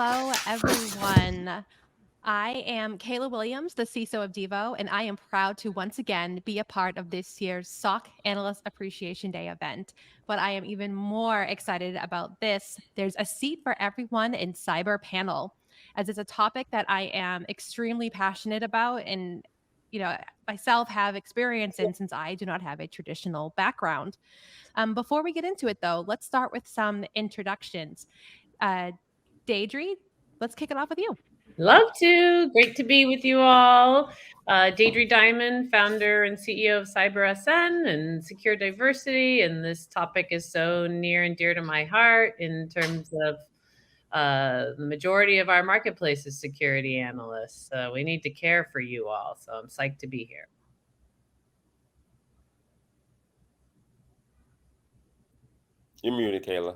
Hello, everyone. I am Kayla Williams, the CISO of Devo, and I am proud to once again be a part of this year's SOC Analyst Appreciation Day event. But I am even more excited about this. There's a seat for everyone in Cyber panel, as it's a topic that I am extremely passionate about and myself have experience in since I do not have a traditional background. Before we get into it, though, let's start with some introductions. Deidre, let's kick it off with you. Love to. Great to be with you all. Deidre Diamond, founder and CEO of CyberSN and Secure Diversity. And this topic is so near and dear to my heart in terms of the majority of our marketplace is security analysts. So we need to care for you all. So I'm psyched to be here. You're muted, Kayla.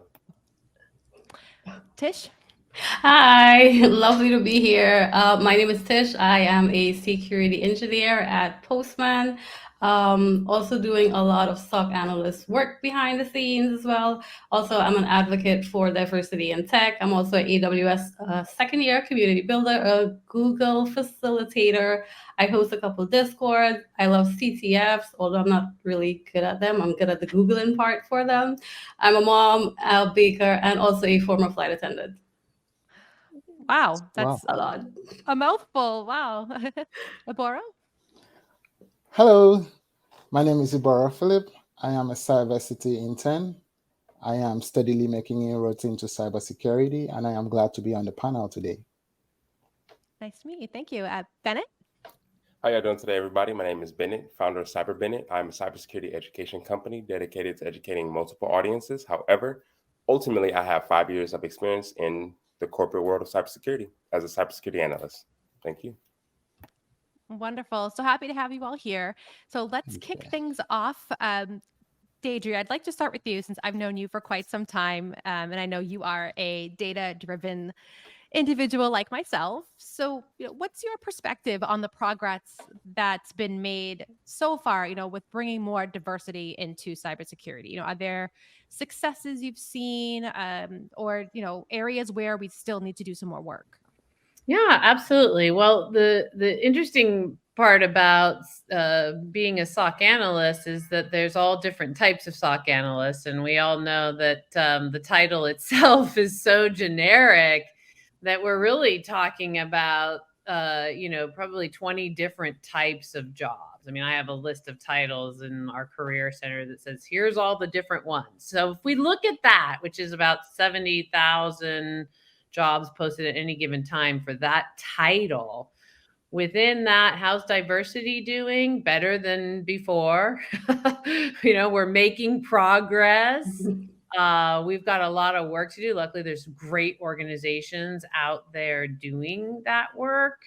Tish? Hi, lovely to be here. My name is Tish. I am a security engineer at Postman. Also doing a lot of SOC analyst work behind the scenes as well. Also, I'm an advocate for diversity in tech. I'm also an AWS second year community builder, a Google facilitator. I host a couple of Discords. I love CTFs, although I'm not really good at them. I'm good at the Googling part for them. I'm a mom, a baker, and also a former flight attendant. Wow, that's a lot. A mouthful. Wow. Iboro? Hello, my name is Iboro Philip. I am a Cyversity intern. I am steadily making inroads into cybersecurity, and I am glad to be on the panel today. Nice to meet you. Thank you. Bennett? How y'all doing today, everybody? My name is Bennett, founder of Bennett. I'm a cybersecurity education company dedicated to educating multiple audiences. However, ultimately, I have 5 years of experience in the corporate world of cybersecurity as a cybersecurity analyst. Thank you. Wonderful. So happy to have you all here. So let's kick things off. Deidre, I'd like to start with you since I've known you for quite some time, and I know you are a data-driven individual like myself. So, what's your perspective on the progress that's been made so far, with bringing more diversity into cybersecurity? Are there successes you've seen or, areas where we still need to do some more work? Yeah, absolutely. Well, the interesting part about being a SOC analyst is that there's all different types of SOC analysts. And we all know that the title itself is so generic that we're really talking about, probably 20 different types of jobs. I mean, I have a list of titles in our career center that says, here's all the different ones. So if we look at that, which is about 70,000 jobs posted at any given time for that title, within that, how's diversity doing? Better than before. We're making progress. We've got a lot of work to do. Luckily, there's great organizations out there doing that work.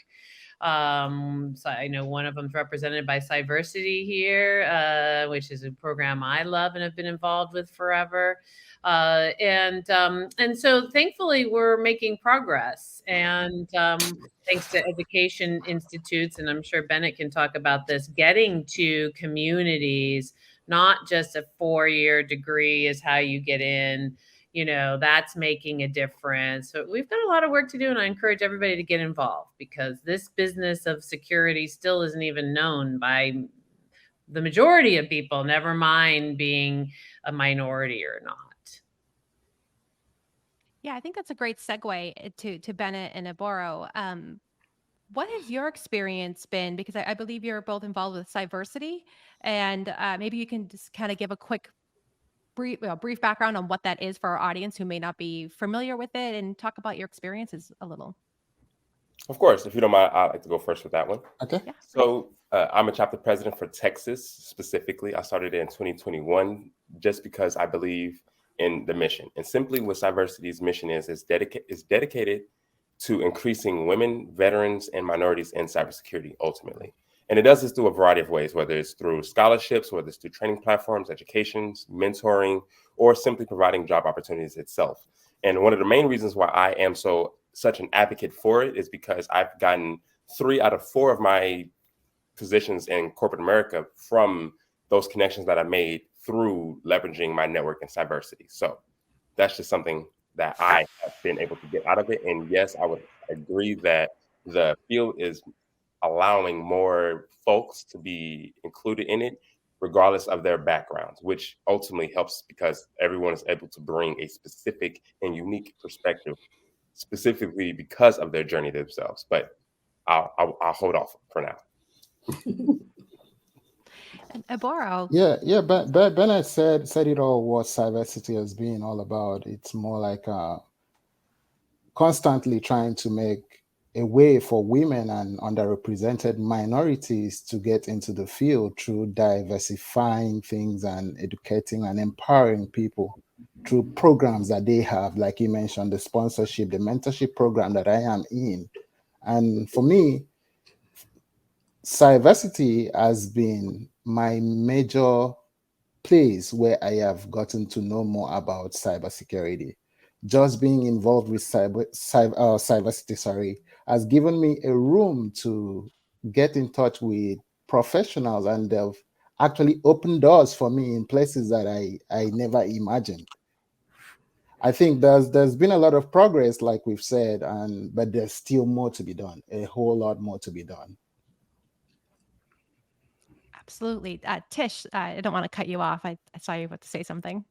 So I know one of them is represented by Cyversity here, which is a program I love and have been involved with forever. And so thankfully we're making progress, and thanks to education institutes, and I'm sure Bennett can talk about this, getting to communities. Not just a 4-year degree is how you get in, that's making a difference. So we've got a lot of work to do, and I encourage everybody to get involved because this business of security still isn't even known by the majority of people, never mind being a minority or not. Yeah, I think that's a great segue to Bennett and Iboro. What has your experience been? Because I believe you're both involved with Cyversity, and maybe you can just kind of give a quick, brief background on what that is for our audience who may not be familiar with it, and talk about your experiences a little. Of course, if you don't mind, I'd like to go first with that one. Okay. Yeah. So I'm a chapter president for Texas specifically. I started in 2021 just because I believe in the mission, and simply what Cyversity's mission is dedicated to increasing women, veterans, and minorities in cybersecurity ultimately. And it does this through a variety of ways, whether it's through scholarships, whether it's through training platforms, educations, mentoring, or simply providing job opportunities itself. And one of the main reasons why I am such an advocate for it is because I've gotten 3 out of 4 of my positions in corporate America from those connections that I made through leveraging my network in Cyversity. So that's just something that I have been able to get out of it. And yes, I would agree that the field is allowing more folks to be included in it, regardless of their backgrounds, which ultimately helps because everyone is able to bring a specific and unique perspective, specifically because of their journey themselves. But I'll hold off for now. Iboro. Yeah. But Bennett said it all. What Cyversity has been all about. It's more like constantly trying to make a way for women and underrepresented minorities to get into the field through diversifying things and educating and empowering people through programs that they have, like you mentioned, the sponsorship, the mentorship program that I am in. And for me, Cyversity has been my major place where I have gotten to know more about cybersecurity. Just being involved with Cyversity, has given me a room to get in touch with professionals, and they've actually opened doors for me in places that I never imagined. I think there's been a lot of progress, like we've said, but there's still more to be done, a whole lot more to be done. Absolutely. Tish, I don't want to cut you off. I saw you about to say something.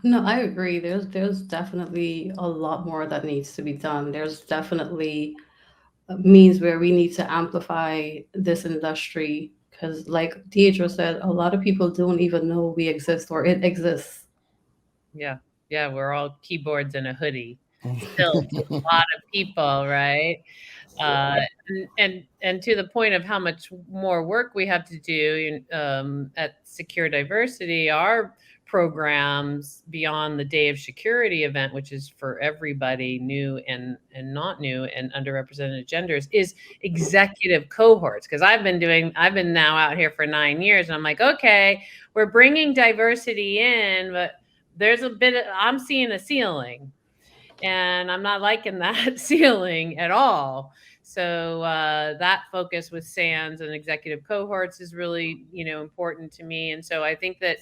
No, I agree. There's definitely a lot more that needs to be done. There's definitely means where we need to amplify this industry because, like Deidre said, a lot of people don't even know we exist or it exists. Yeah, we're all keyboards and a hoodie still to a lot of people, right? And to the point of how much more work we have to do at Secure Diversity, our programs beyond the Day of Security event, which is for everybody, new and not new, and underrepresented genders, is executive cohorts. Because I've been now out here for 9 years, and I'm like, okay, we're bringing diversity in, but there's I'm seeing a ceiling, and I'm not liking that ceiling at all. So that focus with SANS and executive cohorts is really, important to me. And so I think that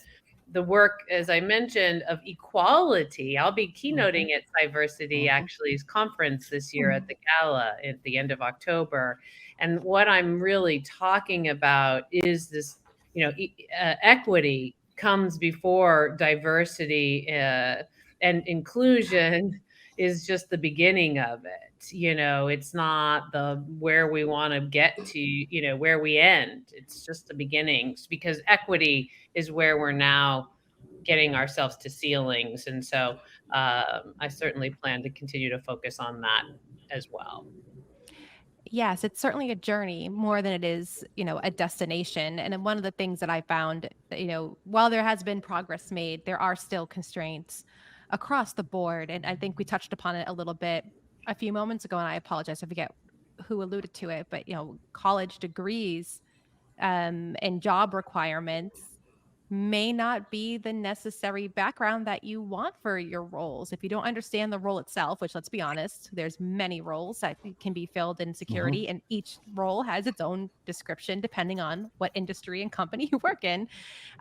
the work, as I mentioned, of equality, I'll be keynoting at Cyversity actually's conference this year at the gala at the end of October. And what I'm really talking about is this, equity comes before diversity, and inclusion is just the beginning of it. It's not where we want to get to, where we end. It's just the beginnings, because equity is where we're now getting ourselves to ceilings. And so I certainly plan to continue to focus on that as well. Yes, it's certainly a journey more than it is, a destination. And then one of the things that I found, while there has been progress made, there are still constraints across the board. And I think we touched upon it a little bit a few moments ago, and I apologize, I forget who alluded to it, but, college degrees and job requirements may not be the necessary background that you want for your roles. If you don't understand the role itself, which, let's be honest, there's many roles that can be filled in security, and each role has its own description depending on what industry and company you work in.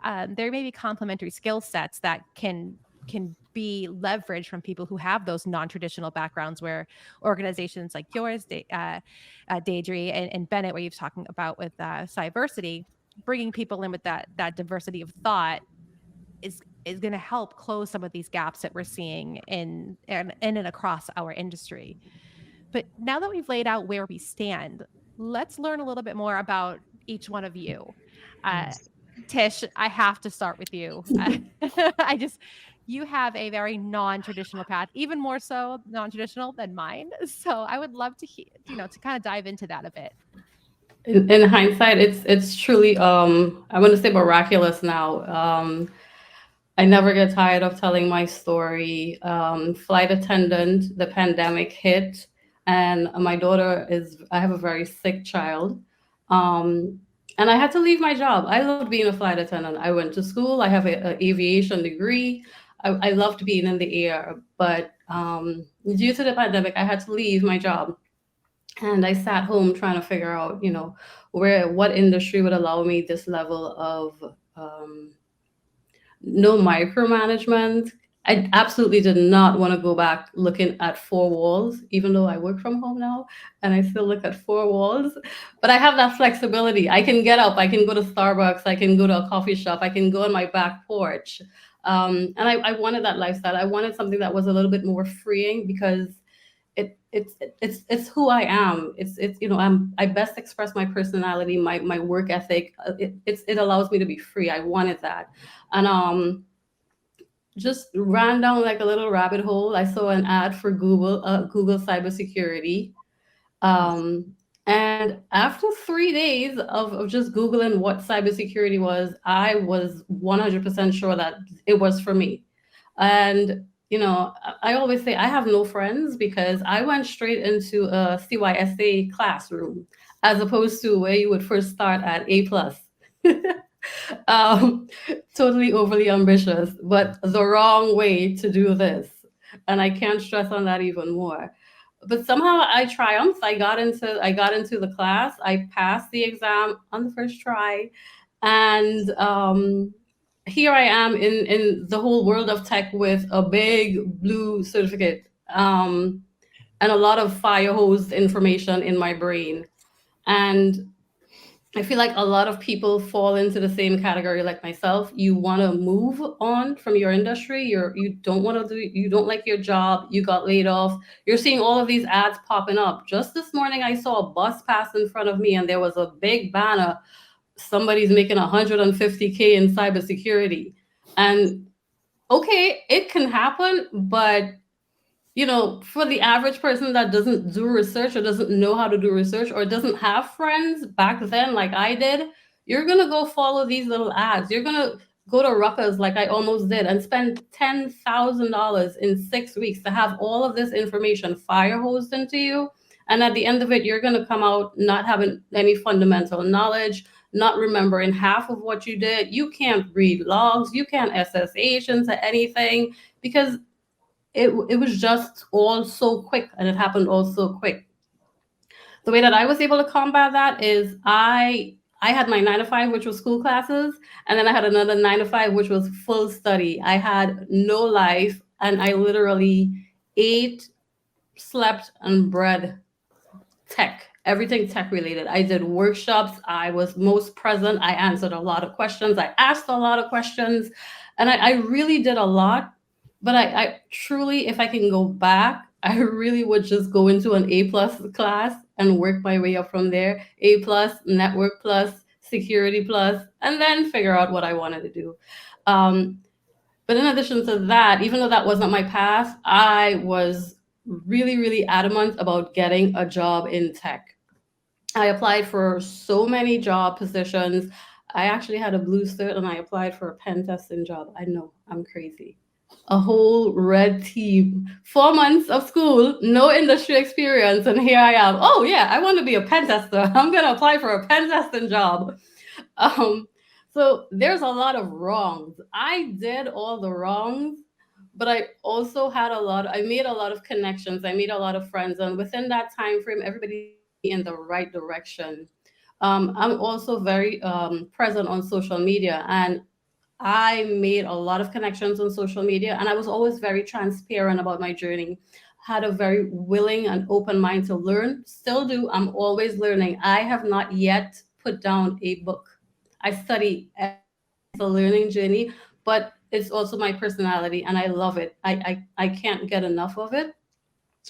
There may be complementary skill sets that can be leveraged from people who have those non-traditional backgrounds, where organizations like yours, Deidre and Bennett, where you're talking about with Cyversity, bringing people in with that diversity of thought is going to help close some of these gaps that we're seeing in and across our industry. But now that we've laid out where we stand, let's learn a little bit more about each one of you. Tish, I have to start with you. You have a very non-traditional path, even more so non-traditional than mine. So I would love to hear, to kind of dive into that a bit. In hindsight, it's truly I'm gonna say miraculous now. I never get tired of telling my story. Flight attendant, the pandemic hit, and I have a very sick child. And I had to leave my job. I loved being a flight attendant. I went to school. I have an aviation degree. I loved being in the air, but due to the pandemic, I had to leave my job. And I sat home trying to figure out, what industry would allow me this level of no micromanagement, I absolutely did not want to go back looking at four walls, even though I work from home now and I still look at four walls. But I have that flexibility. I can get up, I can go to Starbucks, I can go to a coffee shop, I can go on my back porch. And I wanted that lifestyle. I wanted something that was a little bit more freeing because it's who I am. It's you know, I best express my personality, my work ethic. It allows me to be free. I wanted that. And just ran down like a little rabbit hole. I saw an ad for Google cybersecurity. And after 3 days of just Googling what cybersecurity was, I was 100% sure that it was for me. And, you know, I always say I have no friends because I went straight into a CYSA classroom as opposed to where you would first start at A+. Totally overly ambitious, but the wrong way to do this. And I can't stress on that even more. But somehow I triumphed. I got into the class. I passed the exam on the first try. And here I am in the whole world of tech with a big blue certificate and a lot of fire hose information in my brain. And I feel like a lot of people fall into the same category like myself. You want to move on from your industry. You don't like your job. You got laid off. You're seeing all of these ads popping up. Just this morning, I saw a bus pass in front of me and there was a big banner. Somebody's making $150K in cybersecurity. And okay, it can happen, but you know, for the average person that doesn't do research or doesn't know how to do research or doesn't have friends back then like I did, you're going to go follow these little ads. You're going to go to Ruckus like I almost did and spend $10,000 in 6 weeks to have all of this information fire hosed into you. And at the end of it, you're going to come out not having any fundamental knowledge, not remembering half of what you did. You can't read logs. You can't SSH into anything because it was just all so quick and it happened all so quick. The way that I was able to combat that is I had my 9 to 5, which was school classes, and then I had another 9 to 5, which was full study. I had no life, and I literally ate, slept, and bred tech, everything tech related. I did workshops. I was most present. I answered a lot of questions. I asked a lot of questions, and I really did a lot. But I truly, if I can go back, I really would just go into an A+ class and work my way up from there. A+, network plus, security plus, and then figure out what I wanted to do. But in addition to that, even though that wasn't my path, I was really, really adamant about getting a job in tech. I applied for so many job positions. I actually had a blue cert and I applied for a pen testing job. I know, I'm crazy. A whole red team, 4 months of school, no industry experience, and here I am. Oh yeah, I want to be a pen tester. I'm gonna apply for a pen testing job. So there's a lot of wrongs. I did all the wrongs, but I also I made a lot of connections. I made a lot of friends, and within that time frame, everybody in the right direction. I'm also very present on social media, and I made a lot of connections on social media, and I was always very transparent about my journey. Had a very willing and open mind to learn. Still do. I'm always learning. I have not yet put down a book. I study the learning journey, but it's also my personality, and I love it. I can't get enough of it.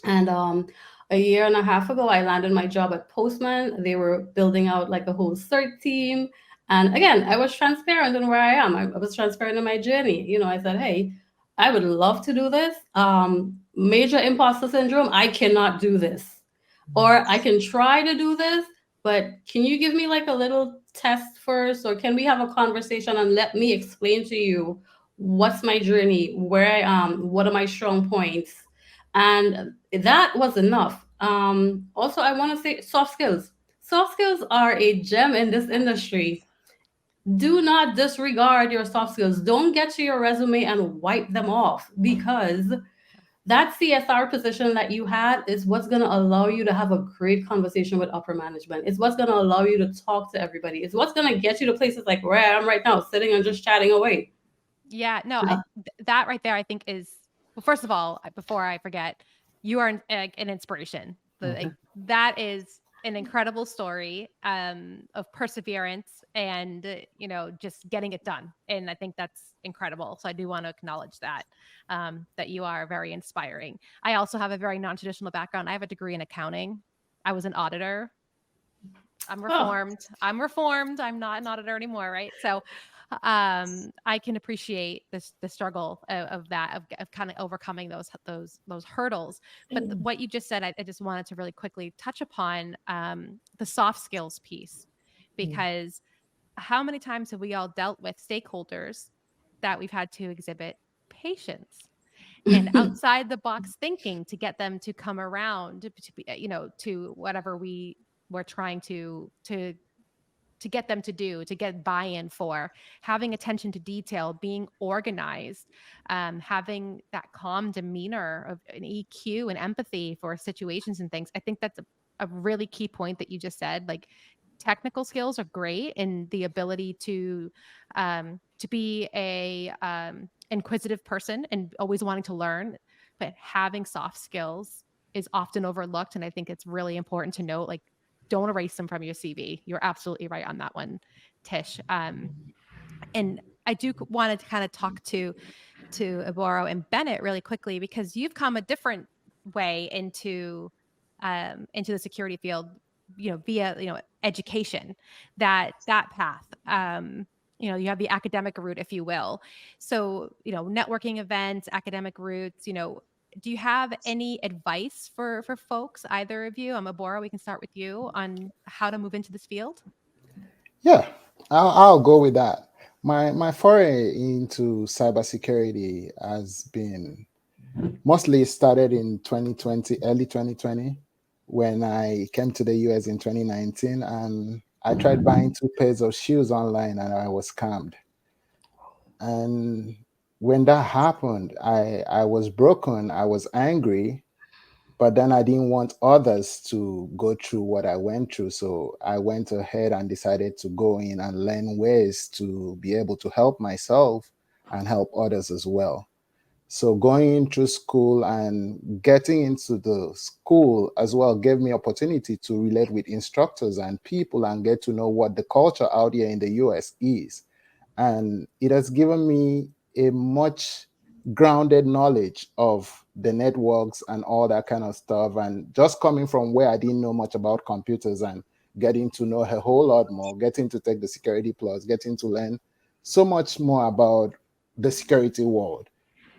And a year and a half ago, I landed my job at Postman. They were building out like a whole CERT team. And again, I was transparent in where I am. I was transparent in my journey. You know, I said, hey, I would love to do this. Major imposter syndrome, I cannot do this. Or I can try to do this, but can you give me like a little test first? Or can we have a conversation and let me explain to you what's my journey, where I am, what are my strong points? And that was enough. Also, I want to say soft skills. Soft skills are a gem in this industry. Do not disregard your soft skills. Don't get to your resume and wipe them off, because that CSR position that you had is what's going to allow you to have a great conversation with upper management. It's what's going to allow you to talk to everybody. It's what's going to get you to places like where I am right now, sitting and just chatting away. Yeah, no, that right there, I think is, well, first of all, before I forget, you are an inspiration. That is an incredible story of perseverance and, just getting it done. And I think that's incredible. So I do want to acknowledge that, that you are very inspiring. I also have a very non-traditional background. I have a degree in accounting. I was an auditor. I'm reformed. I'm reformed. I'm not an auditor anymore, right? So I can appreciate the struggle of that, of kind of overcoming those hurdles. But what you just said, I just wanted to really quickly touch upon the soft skills piece, because how many times have we all dealt with stakeholders that we've had to exhibit patience and outside the box thinking to get them to come around to whatever we were trying to get them to do, to get buy-in for, having attention to detail, being organized, having that calm demeanor of an EQ and empathy for situations and things. I think that's a really key point that you just said. Like, technical skills are great, and the ability to be a inquisitive person and always wanting to learn, but having soft skills is often overlooked. And I think it's really important to note, like, don't erase them from your CV. You're absolutely right on that one, Tish. And I do want to kind of talk to Iboro and Bennett really quickly, because you've come a different way into the security field, via education, that path. You have the academic route, if you will. So, networking events, academic routes, do you have any advice for folks, either of you? Iboro, we can start with you on how to move into this field. Yeah, I'll go with that. My foray into cybersecurity has been mostly started in 2020, early 2020, when I came to the US in 2019, and I tried buying 2 pairs of shoes online and I was scammed. And when that happened, I was broken, I was angry, but then I didn't want others to go through what I went through. So I went ahead and decided to go in and learn ways to be able to help myself and help others as well. So going through school and getting into the school as well gave me opportunity to relate with instructors and people and get to know what the culture out here in the US is. And it has given me a much grounded knowledge of the networks and all that kind of stuff. And just coming from where I didn't know much about computers and getting to know a whole lot more, getting to take the Security Plus, getting to learn so much more about the security world.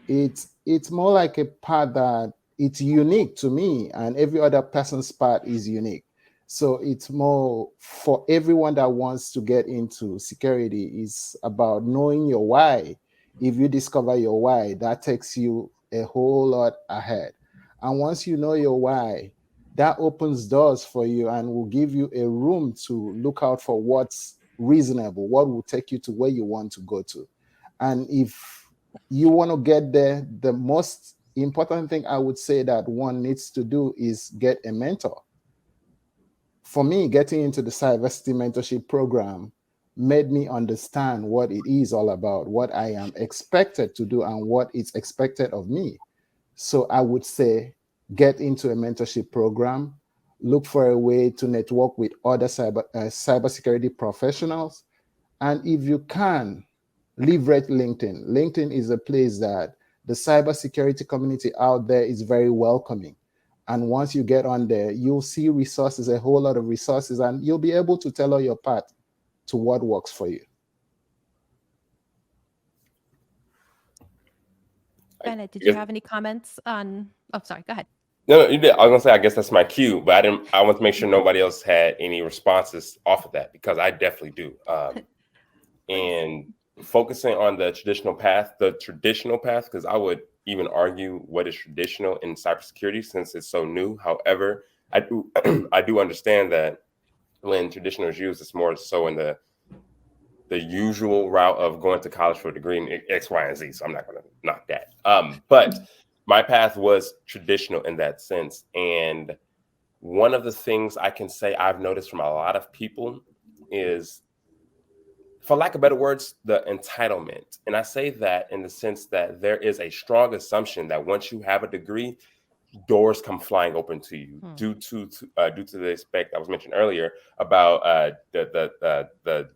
It's more like a part that it's unique to me, and every other person's part is unique. So it's more for everyone that wants to get into security. Is about knowing your why. If you discover your why, that takes you a whole lot ahead. And once you know your why, that opens doors for you and will give you a room to look out for what's reasonable, what will take you to where you want to go to. And if you want to get there, the most important thing I would say that one needs to do is get a mentor. For me, getting into the Cyversity mentorship program made me understand what it is all about, what I am expected to do, and what is expected of me. So I would say get into a mentorship program, look for a way to network with other cybersecurity professionals, and if you can, leverage LinkedIn. LinkedIn is a place that the cybersecurity community out there is very welcoming. And once you get on there, you'll see resources, a whole lot of resources, and you'll be able to tailor your path to what works for you. Bennett, did you have any comments on? Oh, sorry, go ahead. No, you did. I was gonna say, I guess that's my cue, but I didn't. I want to make sure nobody else had any responses off of that, because I definitely do. And focusing on the traditional path, because I would even argue what is traditional in cybersecurity since it's so new. However, I do understand that when traditional is used, it's more so in the usual route of going to college for a degree in X, Y, and Z. So I'm not going to knock that. But my path was traditional in that sense. And one of the things I can say I've noticed from a lot of people is for lack of better words, the entitlement. And I say that in the sense that there is a strong assumption that once you have a degree, doors come flying open to you due to the aspect I was mentioned earlier about the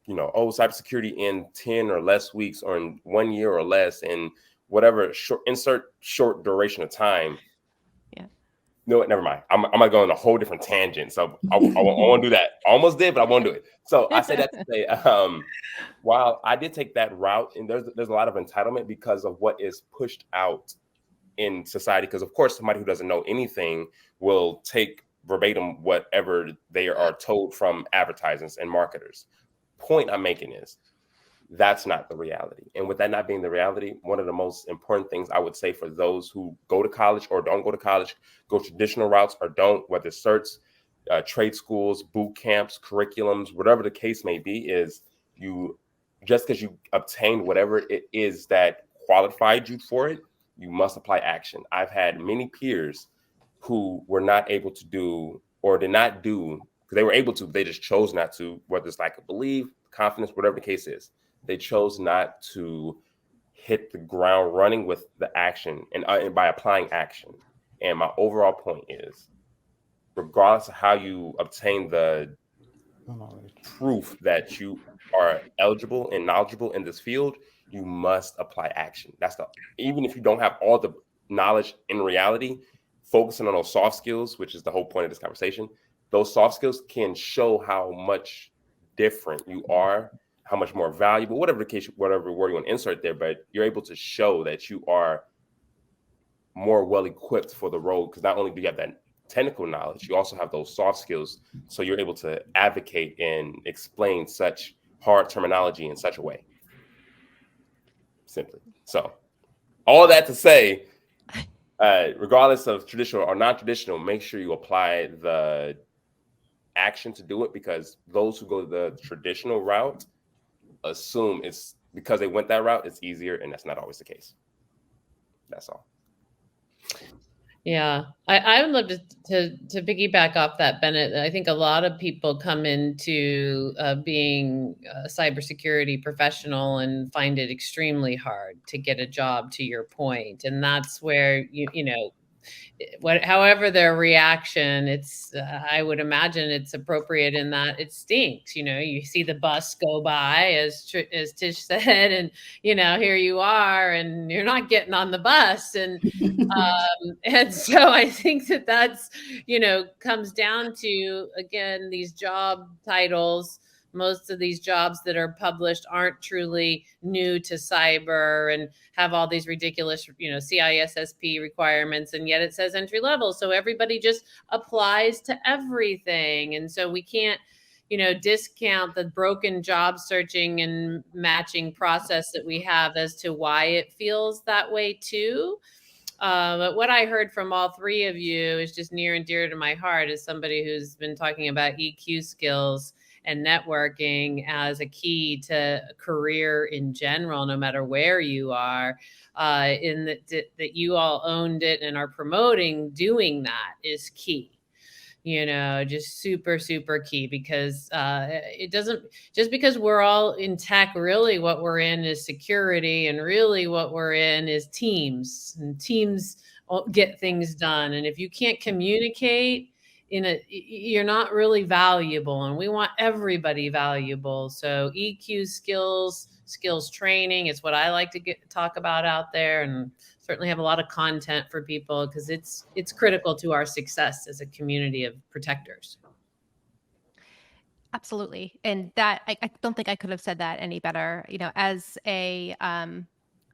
cybersecurity in 10 or less weeks, or in 1 year or less, in whatever short duration of time. Yeah. No, never mind. I'm gonna go on a whole different tangent. So I won't do that. I almost did, but I won't do it. So I say that to say, while I did take that route, and there's a lot of entitlement because of what is pushed out in society. Because of course, somebody who doesn't know anything will take verbatim whatever they are told from advertisers and marketers. Point I'm making is that's not the reality. And with that not being the reality, one of the most important things I would say for those who go to college or don't go to college, go traditional routes or don't, whether certs, trade schools, boot camps, curriculums, whatever the case may be, is just because you obtained whatever it is that qualified you for it, you must apply action. I've had many peers who were not able to do, or did not do, because they were able to, they just chose not to, whether it's lack of belief, confidence, whatever the case is. They chose not to hit the ground running with the action and by applying action. And my overall point is, regardless of how you obtain the proof that you are eligible and knowledgeable in this field, you must apply action. Even if you don't have all the knowledge in reality, focusing on those soft skills, which is the whole point of this conversation, those soft skills can show how much different you are, how much more valuable, whatever the case, whatever word you want to insert there, but you're able to show that you are more well equipped for the role, because not only do you have that technical knowledge, you also have those soft skills, so you're able to advocate and explain such hard terminology in such a way. Simply. So all that to say, regardless of traditional or non-traditional, make sure you apply the action to do it, because those who go the traditional route assume it's because they went that route, it's easier, and that's not always the case. That's all. Yeah, I would love to piggyback off that, Bennett. I think a lot of people come into being a cybersecurity professional and find it extremely hard to get a job, to your point. And that's where, however their reaction, it's I would imagine it's appropriate in that it stinks. You see the bus go by, as Tish said, and here you are, and you're not getting on the bus, and so I think that's comes down to, again, these job titles. Most of these jobs that are published aren't truly new to cyber and have all these ridiculous, CISSP requirements, and yet it says entry level. So everybody just applies to everything. And so we can't, discount the broken job searching and matching process that we have as to why it feels that way too. But what I heard from all three of you is just near and dear to my heart, as somebody who's been talking about EQ skills and networking as a key to career in general, no matter where you are, in that you all owned it and are promoting doing that is key. Just super, super key, because it doesn't, just because we're all in tech, really what we're in is security, and really what we're in is teams, and teams get things done. And if you can't communicate you're not really valuable, and we want everybody valuable. So EQ skills training is what I like to talk about out there, and certainly have a lot of content for people, because it's critical to our success as a community of protectors. Absolutely. And that I don't think I could have said that any better. As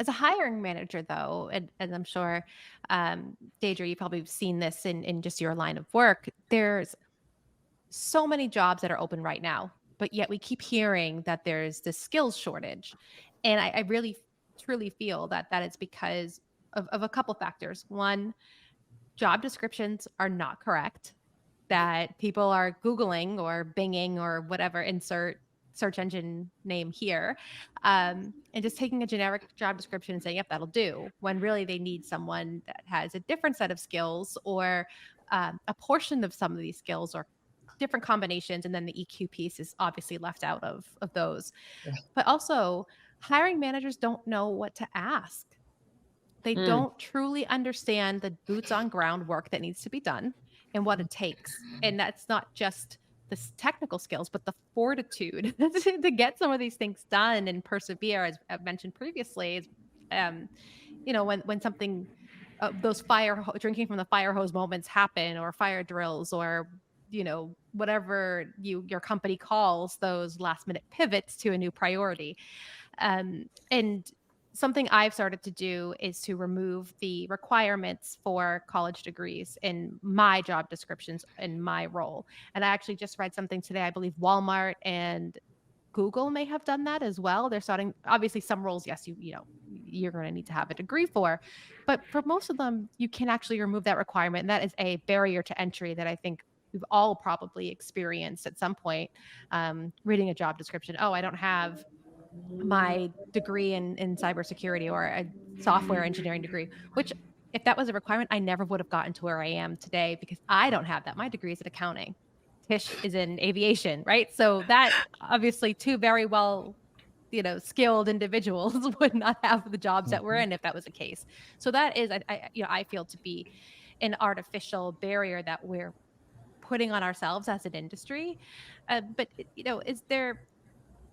a hiring manager, though, and I'm sure, Deidre, you've probably seen this in just your line of work, there's so many jobs that are open right now, but yet we keep hearing that there's this skills shortage. And I really, truly feel that it's because of a couple factors. One, job descriptions are not correct, that people are Googling or Binging or whatever, insert search engine name here, and just taking a generic job description and saying, yep, that'll do, when really they need someone that has a different set of skills, or a portion of some of these skills, or different combinations, and then the EQ piece is obviously left out of those. But also, hiring managers don't know what to ask. They don't truly understand the boots on ground work that needs to be done and what it takes. And that's not just the technical skills, but the fortitude to get some of these things done and persevere, as I've mentioned previously. When something, those drinking from the fire hose moments happen, or fire drills, or whatever your company calls those last minute pivots to a new priority. And something I've started to do is to remove the requirements for college degrees in my job descriptions in my role. And I actually just read something today. I believe Walmart and Google may have done that as well. They're starting, obviously some roles, yes, you're going to need to have a degree for, but for most of them, you can actually remove that requirement. And that is a barrier to entry that I think we've all probably experienced at some point, reading a job description. Oh, I don't have my degree in cybersecurity or a software engineering degree, which if that was a requirement, I never would have gotten to where I am today, because I don't have that. My degree is in accounting. Tish is in aviation, right? So that obviously two very well, skilled individuals would not have the jobs that we're in if that was the case. So that is, I feel, to be an artificial barrier that we're putting on ourselves as an industry. But is there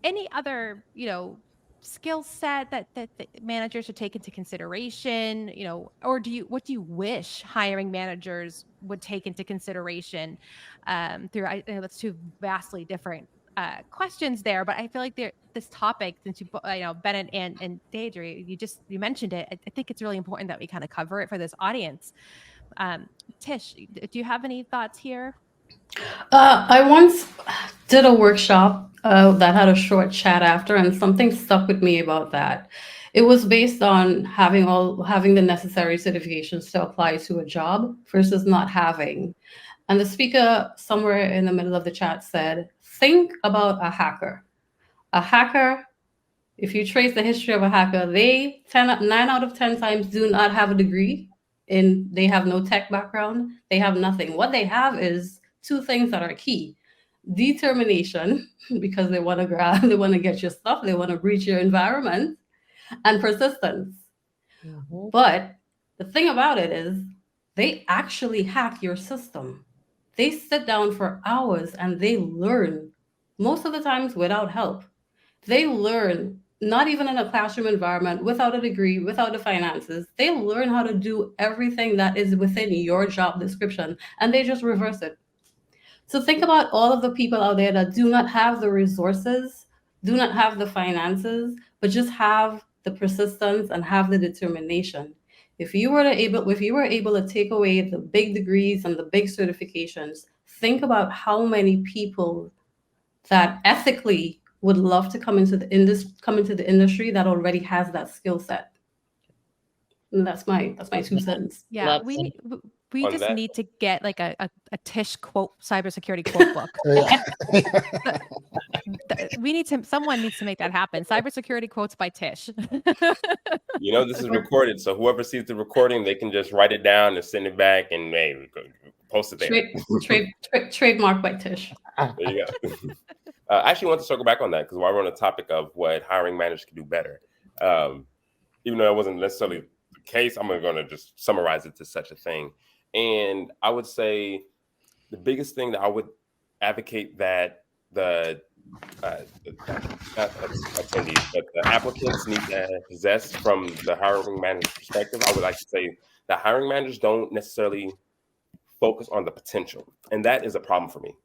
any other, skill set that managers should take into consideration, or what do you wish hiring managers would take into consideration? I know that's two vastly different questions there, but I feel like this topic, since Bennett and Deidre, you mentioned it. I think it's really important that we kind of cover it for this audience. Tish, do you have any thoughts here? I once did a workshop that had a short chat after, and something stuck with me about that. It was based on having the necessary certifications to apply to a job versus not having. And the speaker somewhere in the middle of the chat said, think about a hacker. A hacker, if you trace the history of a hacker, 9 out of 10 times do not have a degree. They have no tech background. They have nothing. What they have is two things that are key: determination, because they want to get your stuff, they want to breach your environment, and persistence. But the thing about it is, they actually hack your system. They sit down for hours and they learn, most of the times without help. They learn, not even in a classroom environment, without a degree, without the finances. They learn how to do everything that is within your job description, and they just reverse it. So think about all of the people out there that do not have the resources, do not have the finances, but just have the persistence and have the determination. If you were able to take away the big degrees and the big certifications, think about how many people that ethically would love to come into the industry that already has that skill set. And that's my 2 cents. Yeah, we just need to get like a Tish quote, cybersecurity quote book. Someone needs to make that happen. Cybersecurity quotes by Tish. This is recorded, so whoever sees the recording, they can just write it down and send it back, and maybe post it there. Trademark by Tish. There you go. I actually want to circle back on that, because while we're on the topic of what hiring managers can do better, even though that wasn't necessarily the case, I'm going to just summarize it to such a thing. And I would say the biggest thing that I would advocate that the applicants need to possess from the hiring manager perspective, I would like to say that hiring managers don't necessarily focus on the potential. And that is a problem for me.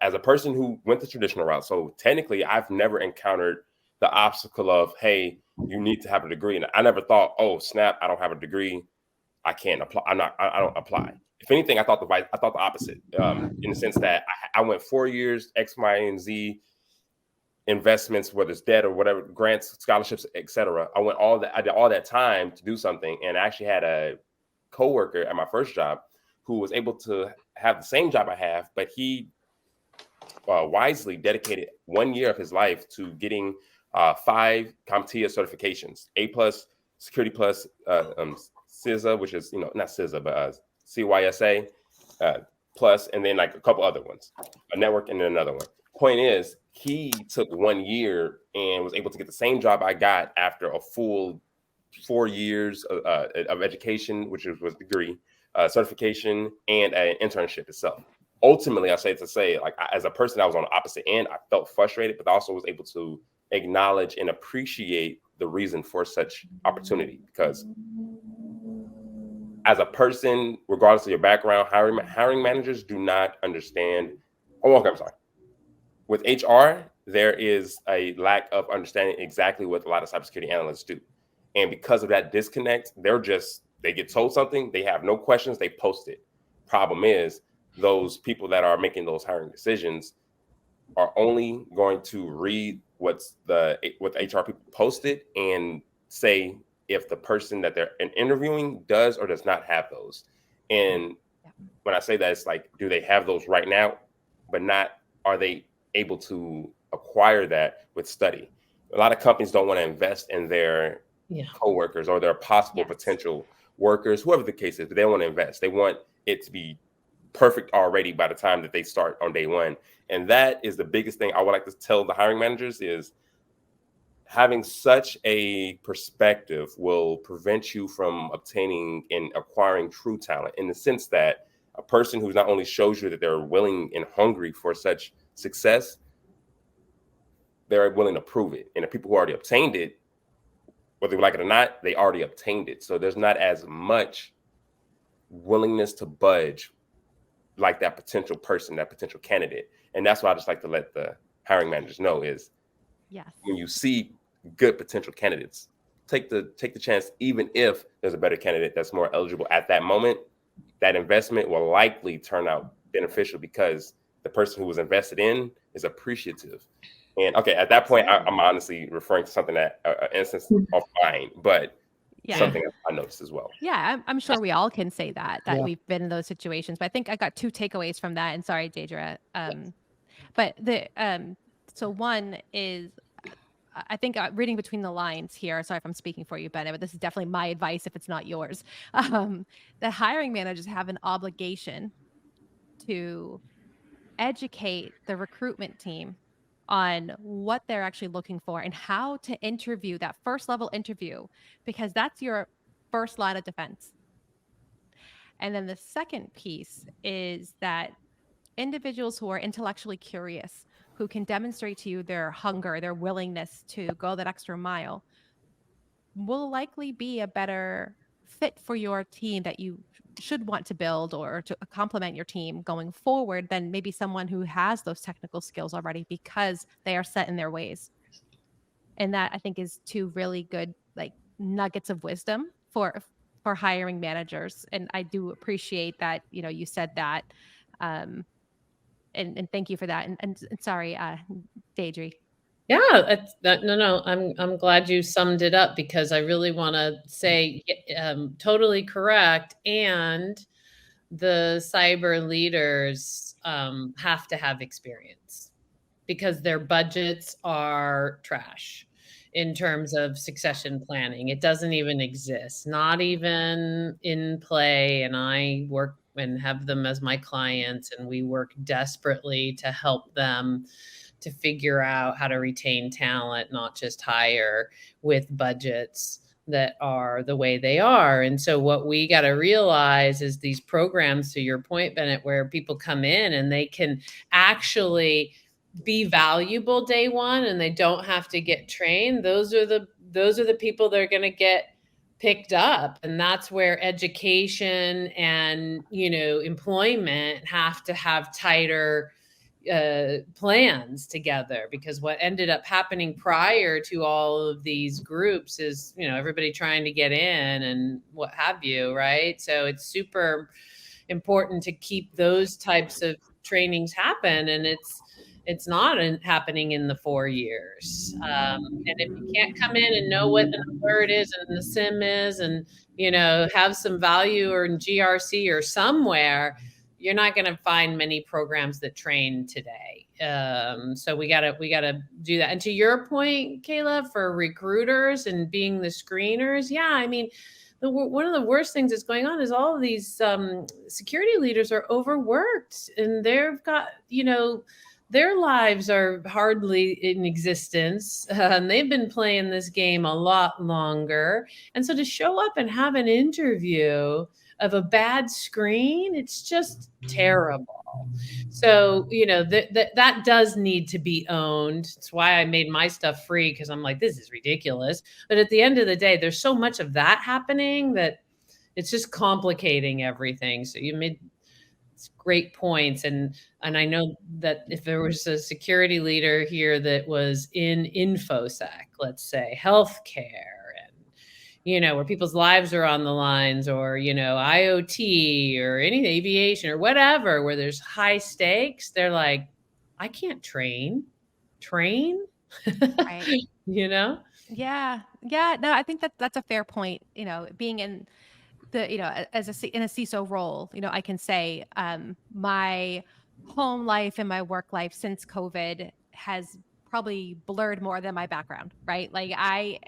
As a person who went the traditional route, so technically I've never encountered the obstacle of, hey, you need to have a degree. And I never thought, oh, snap, I don't have a degree, I can't apply. I don't apply. If anything, I thought the opposite, in the sense that I went 4 years, X, Y, and Z investments, whether it's debt or whatever, grants, scholarships, etc. I did all that time to do something, and I actually had a coworker at my first job who was able to have the same job I have, but he wisely dedicated 1 year of his life to getting 5 CompTIA certifications: A+, Security Plus, CISA, which is not CISA, but CYSA, plus, and then like a couple other ones, a network and then another one. Point is, he took 1 year and was able to get the same job I got after a full 4 years of education, which was degree, certification, and an internship itself. Ultimately, I say to say, like, as a person, I was on the opposite end. I felt frustrated, but I also was able to acknowledge and appreciate the reason for such opportunity, because as a person, regardless of your background, hiring managers do not understand. Oh, okay, I'm sorry. With HR, there is a lack of understanding exactly what a lot of cybersecurity analysts do. And because of that disconnect, they get told something, they have no questions, they post it. Problem is, those people that are making those hiring decisions are only going to read what the HR people posted and say if the person that they're interviewing does or does not have those. And when I say that, it's like, do they have those right now? But not, are they able to acquire that with study? A lot of companies don't want to invest in their coworkers or their possible potential workers, whoever the case is, but they want to invest. They want it to be perfect already by the time that they start on day one. And that is the biggest thing I would like to tell the hiring managers is having such a perspective will prevent you from obtaining and acquiring true talent, in the sense that a person who's not only shows you that they're willing and hungry for such success, they're willing to prove it. And the people who already obtained it, whether you like it or not, they already obtained it. So there's not as much willingness to budge like that potential person, that potential candidate. And that's what I just like to let the hiring managers know is, when you see good potential candidates, take the chance, even if there's a better candidate that's more eligible at that moment. That investment will likely turn out beneficial because the person who was invested in is appreciative. And okay, at that point, I'm honestly referring to something that instance of mine, but something I noticed as well. Yeah, I'm sure we all can say that we've been in those situations. But I think I got 2 takeaways from that. And sorry, Deidre. But so one is, I think reading between the lines here. Sorry if I'm speaking for you, Bennett, but this is definitely my advice if it's not yours. The hiring managers have an obligation to educate the recruitment team on what they're actually looking for and how to interview, that first level interview, because that's your first line of defense. And then the second piece is that individuals who are intellectually curious, who can demonstrate to you their hunger, their willingness to go that extra mile, will likely be a better fit for your team that you should want to build or to complement your team going forward than maybe someone who has those technical skills already because they are set in their ways. And that, I think, is 2 really good like nuggets of wisdom for hiring managers. And I do appreciate that, you said that. And thank you for that. And sorry, Deidre. Yeah, no. I'm glad you summed it up, because I really want to say totally correct. And the cyber leaders have to have experience, because their budgets are trash in terms of succession planning. It doesn't even exist, not even in play. And I work and have them as my clients, and we work desperately to help them to figure out how to retain talent, not just hire, with budgets that are the way they are. And so what we got to realize is these programs, to your point, Bennett, where people come in and they can actually be valuable day one and they don't have to get trained. Those are the people that are going to get picked up. And that's where education and, employment have to have tighter plans together, because what ended up happening prior to all of these groups is, everybody trying to get in and what have you, right? So it's super important to keep those types of trainings happen, and it's not happening in the 4 years. And if you can't come in and know what an alert is and the SIM is, and have some value or in GRC or somewhere, you're not going to find many programs that train today. So we gotta do that. And to your point, Kayla, for recruiters and being the screeners, one of the worst things that's going on is all of these security leaders are overworked, and they've got, their lives are hardly in existence, and they've been playing this game a lot longer. And so to show up and have an interview of a bad screen, it's just terrible. So, that does need to be owned. It's why I made my stuff free, because I'm like, this is ridiculous. But at the end of the day, there's so much of that happening that it's just complicating everything. So you made great points. And I know that if there was a security leader here that was in InfoSec, let's say healthcare, where people's lives are on the lines, or, IoT or any aviation or whatever, where there's high stakes, they're like, I can't train. Right. Yeah. No, I think that's a fair point. Being in the, in a CISO role, I can say my home life and my work life since COVID has probably blurred more than my background, right? Like I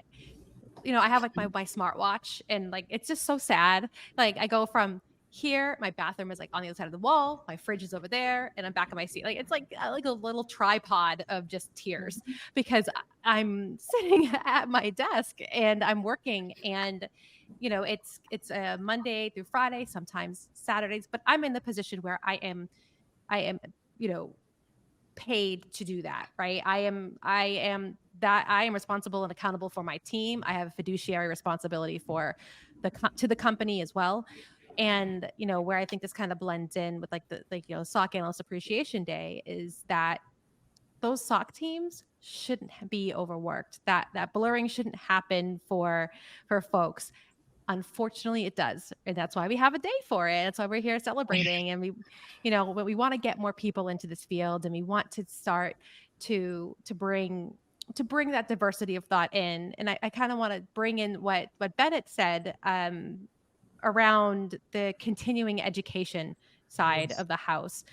have like my smartwatch, and like, it's just so sad. Like I go from here, my bathroom is like on the other side of the wall, my fridge is over there, and I'm back in my seat. Like it's like a little tripod of just tears, because I'm sitting at my desk and I'm working, and it's a Monday through Friday, sometimes Saturdays, but I'm in the position where I am paid to do that, right? I am responsible and accountable for my team. I have a fiduciary responsibility for to the company as well. And where I think this kind of blends in with SOC Analyst Appreciation Day is that those SOC teams shouldn't be overworked. That blurring shouldn't happen for folks. Unfortunately, it does, and that's why we have a day for it. That's why we're here celebrating, and we want to get more people into this field, and we want to start to bring that diversity of thought in. And I kind of want to bring in what Bennett said around the continuing education side of the house.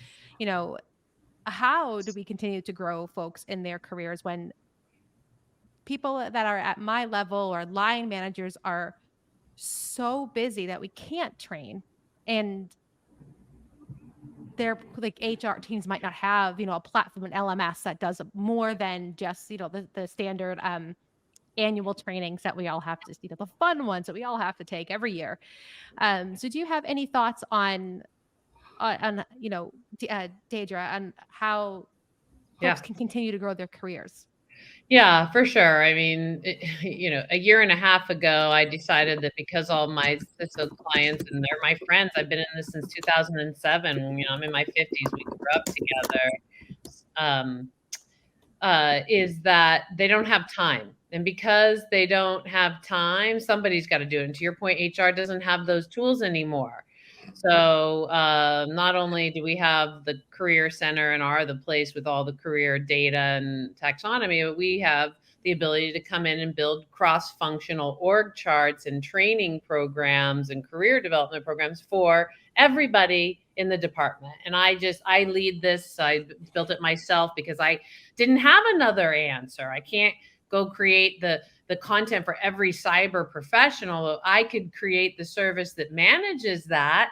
How do we continue to grow folks in their careers when people that are at my level or line managers are so busy that we can't train, and their like HR teams might not have a platform, an LMS that does more than just the standard annual trainings that we all have to the fun ones that we all have to take every year. So do you have any thoughts on Deidre, on how folks can continue to grow their careers? Yeah, for sure. I mean, a year and a half ago, I decided that because all my CISO clients, and they're my friends, I've been in this since 2007. I'm in my 50s. We grew up together. Is that they don't have time. And because they don't have time, somebody's got to do it. And to your point, HR doesn't have those tools anymore. So not only do we have the Career Center and are the place with all the career data and taxonomy, but we have the ability to come in and build cross-functional org charts and training programs and career development programs for everybody in the department. And I lead this. I built it myself because I didn't have another answer. I can't go create the content for every cyber professional. I could create the service that manages that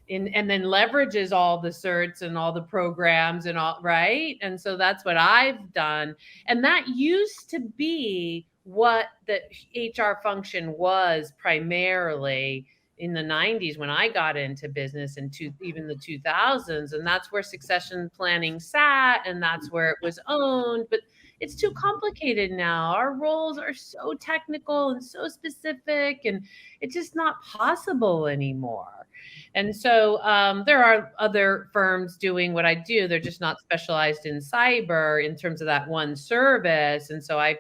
and then leverages all the certs and all the programs and all, right? And so that's what I've done. And that used to be what the HR function was primarily in the 90s when I got into business, and even the 2000s. And that's where succession planning sat, and that's where it was owned. But it's too complicated now. Our roles are so technical and so specific, and it's just not possible anymore. And so there are other firms doing what I do. They're just not specialized in cyber in terms of that one service. And so I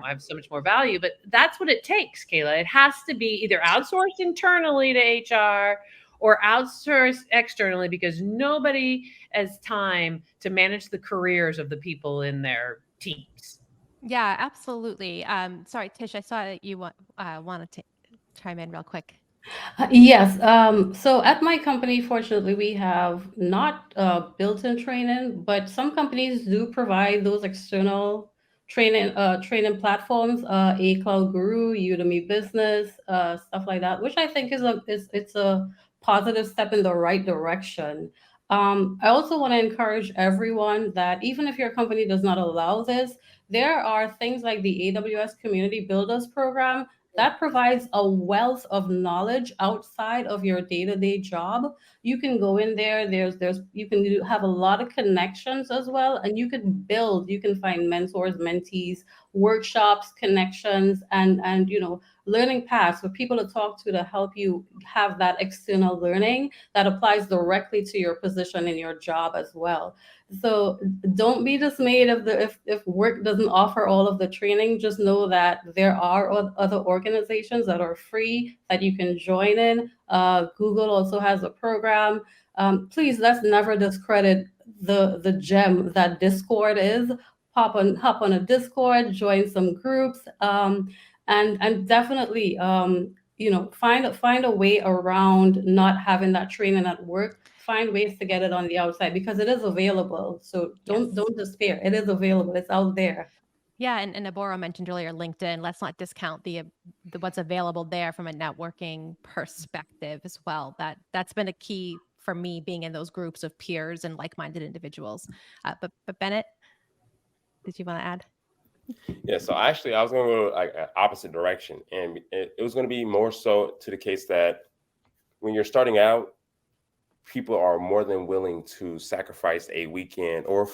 have so much more value, but that's what it takes, Kayla. It has to be either outsourced internally to HR or outsourced externally, because nobody has time to manage the careers of the people in their teams. Yeah, absolutely. Sorry, Tish, I saw that you wanted to chime in real quick. Yes. So at my company, fortunately, we have not built-in training, but some companies do provide those external training platforms, A Cloud Guru, Udemy Business, stuff like that, which I think it's a positive step in the right direction. I also want to encourage everyone that even if your company does not allow this, there are things like the AWS Community Builders Program that provides a wealth of knowledge outside of your day-to-day job. You can go in there. You can have a lot of connections as well, and you can find mentors, mentees, workshops, connections, and learning paths for people to talk to help you have that external learning that applies directly to your position in your job as well. So don't be dismayed if work doesn't offer all of the training. Just know that there are other organizations that are free that you can join in. Google also has a program. Please, let's never discredit the gem that Discord is. Hop on a Discord, join some groups, and definitely find a way around not having that training at work. Find ways to get it on the outside because it is available. So don't despair. It is available. It's out there. Yeah, and Iboro mentioned earlier LinkedIn. Let's not discount the what's available there from a networking perspective as well. That's been a key for me, being in those groups of peers and like-minded individuals. But Bennett, did you want to add? Yeah, so actually I was going to go like an opposite direction, and it was going to be more so to the case that when you're starting out, people are more than willing to sacrifice a weekend or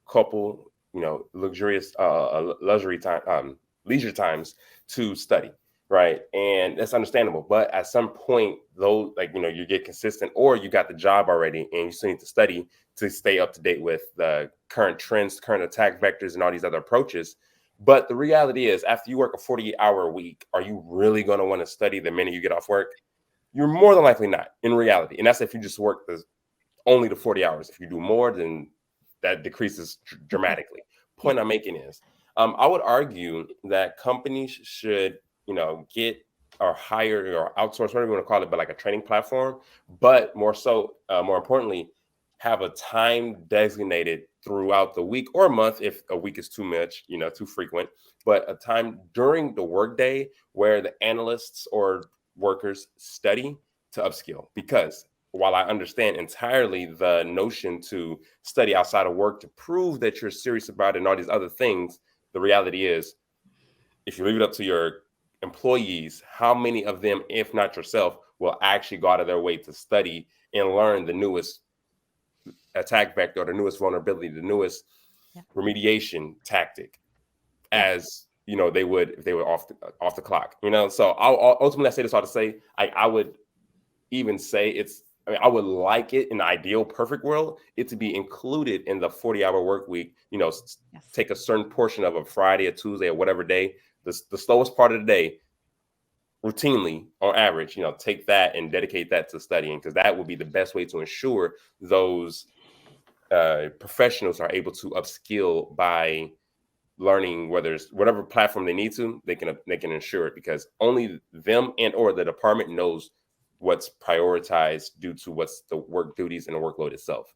couple, luxurious leisure times to study, right? And that's understandable. But at some point, though, you get consistent, or you got the job already, and you still need to study to stay up to date with the current trends, current attack vectors, and all these other approaches. But the reality is, after you work a 48-hour week, are you really going to want to study the minute you get off work? You're more than likely not, in reality. And that's if you just work only the 40 hours. If you do more, then that decreases dramatically. Point I'm making is, I would argue that companies should, get or hire or outsource, whatever you want to call it, but like a training platform. But more importantly, have a time designated throughout the week or a month, if a week is too much, too frequent, but a time during the workday where the analysts or workers study to upskill. Because while I understand entirely the notion to study outside of work to prove that you're serious about it and all these other things, the reality is, if you leave it up to your employees, how many of them, if not yourself, will actually go out of their way to study and learn the newest attack vector, or the newest vulnerability, the newest remediation tactic, as they would if they were off the clock. So ultimately, I say this all to say, I would even say I would like it in the ideal perfect world, it to be included in the 40-hour work week. Take a certain portion of a Friday, a Tuesday, or whatever day, the slowest part of the day, routinely on average, take that and dedicate that to studying, because that would be the best way to ensure those professionals are able to upskill by learning whatever platform they need to. They can ensure it, because only them and or the department knows what's prioritized due to what's the work duties and the workload itself.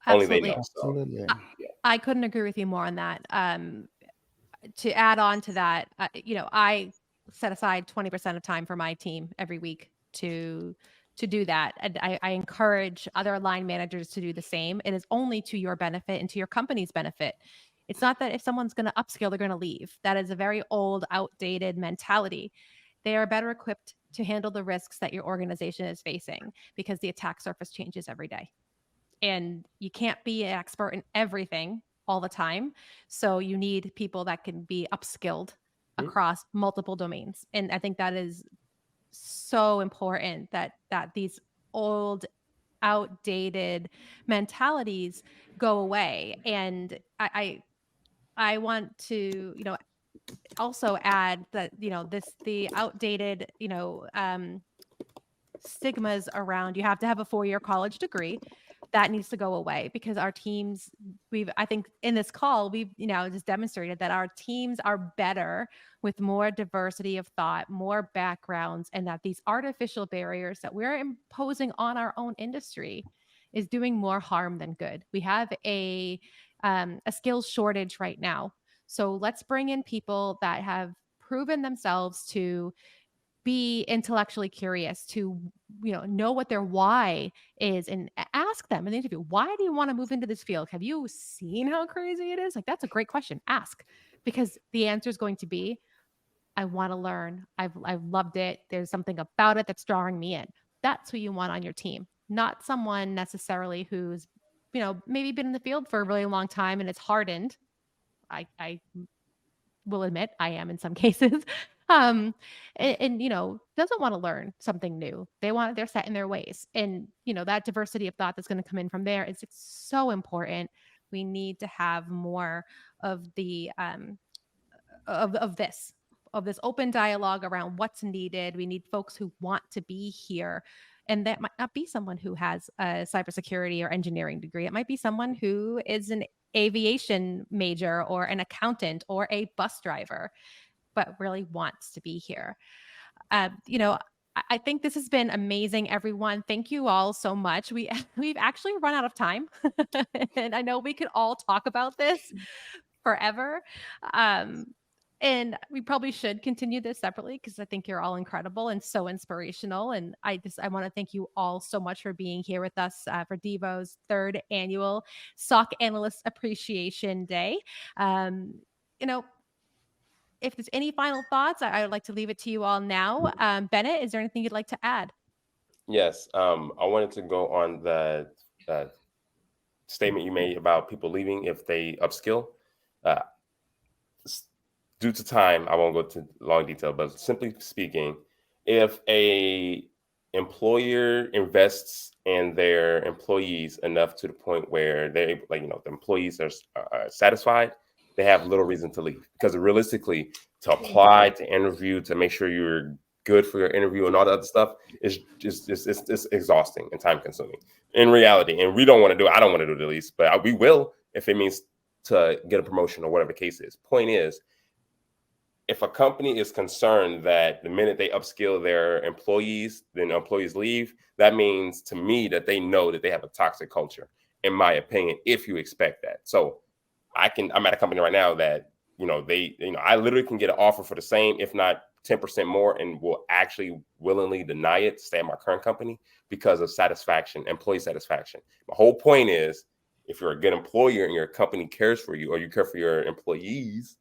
Absolutely. Only they know. Absolutely. I couldn't agree with you more on that. To add on to that, I set aside 20% of time for my team every week to do that. And I encourage other line managers to do the same. It is only to your benefit and to your company's benefit. It's not that if someone's going to upskill, they're going to leave. That is a very old, outdated mentality. They are better equipped to handle the risks that your organization is facing, because the attack surface changes every day. And you can't be an expert in everything all the time. So you need people that can be upskilled across multiple domains. And I think that is so important, that these old, outdated mentalities go away. And I want to, also add that, the outdated, stigmas around you have to have a 4-year college degree. That needs to go away, because our teams, I think in this call, we've, just demonstrated that our teams are better with more diversity of thought, more backgrounds, and that these artificial barriers that we're imposing on our own industry is doing more harm than good. We have a skills shortage right now. So let's bring in people that have proven themselves to be intellectually curious, to know what their why is, and ask them in the interview, why do you want to move into this field? Have you seen how crazy it is? Like, that's a great question. Ask, because the answer is going to be, I want to learn. I've loved it. There's something about it that's drawing me in. That's who you want on your team, not someone necessarily who's maybe been in the field for a really long time and it's hardened. I will admit I am in some cases. And doesn't want to learn something new. They're set in their ways. And, that diversity of thought that's going to come in from there is so important. We need to have more of the, of this open dialogue around what's needed. We need folks who want to be here. And that might not be someone who has a cybersecurity or engineering degree. It might be someone who is an aviation major or an accountant or a bus driver, but really wants to be here. I think this has been amazing, everyone. Thank you all so much. We've actually run out of time, and I know we could all talk about this forever. And we probably should continue this separately because I think you're all incredible and so inspirational. And I want to thank you all so much for being here with us for Devo's 3rd annual SOC Analyst Appreciation Day. If there's any final thoughts, I would like to leave it to you all now. Bennett, is there anything you'd like to add? Yes, I wanted to go on the statement you made about people leaving if they upskill. Due to time, I won't go to long detail, but simply speaking, if a employer invests in their employees enough to the point where they, the employees are satisfied, they have little reason to leave. Because realistically, to apply, to interview, to make sure you're good for your interview and all that other stuff is just it's exhausting and time consuming in reality. And we don't want to do it. I don't want to do it at least, but we will if it means to get a promotion or whatever the case is. Point is, if a company is concerned that the minute they upskill their employees, then employees leave, that means to me that they know that they have a toxic culture, in my opinion, if you expect that. So I'm at a company right now that, I literally can get an offer for the same, if not 10% more, and will actually willingly deny it to stay at my current company because of satisfaction, employee satisfaction. My whole point is, if you're a good employer and your company cares for you or you care for your employees,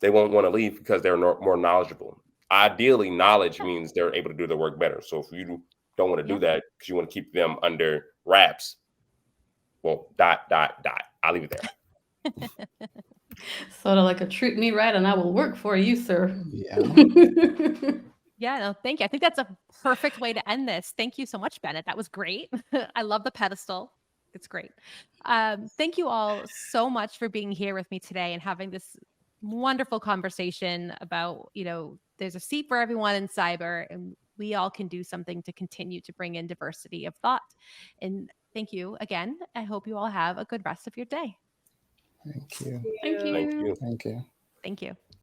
they won't want to leave because they're more knowledgeable. Ideally, knowledge means they're able to do their work better. So if you don't want to do that because you want to keep them under wraps, well, ... I'll leave it there. Sort of like a treat me right and I will work for you, sir. Yeah. Yeah, no, thank you. I think that's a perfect way to end this. Thank you so much, Bennett. That was great. I love the pedestal. It's great. Thank you all so much for being here with me today and having this wonderful conversation about, there's a seat for everyone in cyber, and we all can do something to continue to bring in diversity of thought. And thank you again. I hope you all have a good rest of your day. Thank you. Thank you. Thank you. Thank you. Thank you.